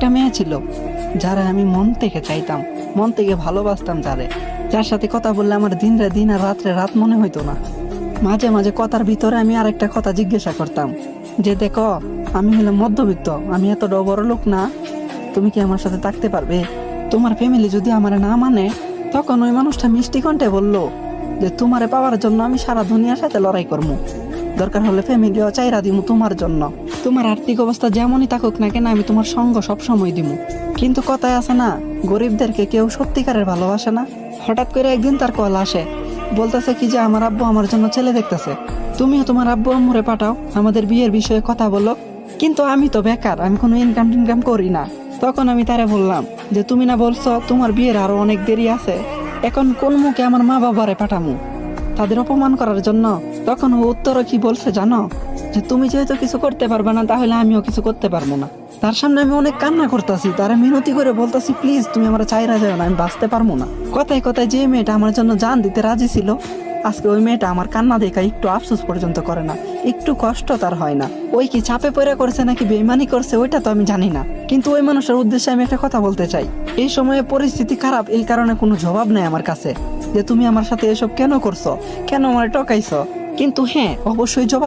একটা মেয়ে ছিল যারা আমি মন থেকে চাইতাম, মন থেকে ভালোবাসতাম, যার সাথে কথা বললে আমার দিন আর রাত্রে রাত মনে হইতো না। মাঝে মাঝে কথার ভিতরে আমি আরেকটা কথা জিজ্ঞাসা করতাম যে দেখো, আমি হলাম মধ্যবিত্ত, আমি এতটাও বড় লোক না, তুমি কি আমার সাথে থাকতে পারবে? তোমার ফ্যামিলি যদি আমার না মানে, তখন ওই মানুষটা মিষ্টি কণ্ঠে বললো যে তোমারে পাওয়ার জন্য আমি সারা দুনিয়ার সাথে লড়াই করবো, দরকার হলে ফ্যামিলিও চাইরা দিমু তোমার জন্য, তোমার আর্থিক অবস্থা যেমনই থাকুক না কেন আমি তোমার সঙ্গ সব সময় দিমু। কিন্তু কথায় আছে না, গরিবদেরকে কেউ সত্যিকারের ভালোবাসে না। হঠাৎ করে একদিন তার কল আসে, বলতেছে কি যে আমার আব্বু আমার জন্য ছেলে দেখতেছে, তুমিও তোমার আব্বু আম্মুরে পাঠাও, আমাদের বিয়ের বিষয়ে কথা বলো। কিন্তু আমি তো বেকার, আমি কোনো ইনকাম করি না। তখন আমি তারে বললাম যে তুমি না বলছো তোমার বিয়ের আরো অনেক দেরি আছে, এখন কোন মুখে আমার মা বাবারে পাঠামু তাদের অপমান করার জন্য? তখন ও উত্তরে কি বলছে জানো, যে তুমি যেহেতু কিছু করতে পারবে না তাহলে আমিও কিছু করতে পারবো না। তার সামনে আমি অনেক কান্না করতেছি, তারা মিনতি করে বলতেছি প্লিজ তুমি আমার চাইরা যাও না, আমি বাঁচতে পারবো না। কথায় কথায় যে মেয়েটা আমার জন্য জান দিতে রাজি ছিল, আজকে ওই মেয়েটা আমার কান্না দেখা একটু আফসোস পর্যন্ত করে না, একটু কষ্ট তার হয় না। ওই কি চাপে পড়ে করছে নাকি বেইমানি করছে ওইটা তো আমি জানি না, কিন্তু ওই মানুষের উদ্দেশ্যে আমি একটা কথা বলতে চাই। এই সময়ে পরিস্থিতি খারাপ, এই কারণে কোনো জবাব নেই আমার কাছে যে তুমি আমার সাথে এসব কেন করছো, কেন আমার টকাইছো। কিন্তু হ্যাঁ, অবশ্যই জবাব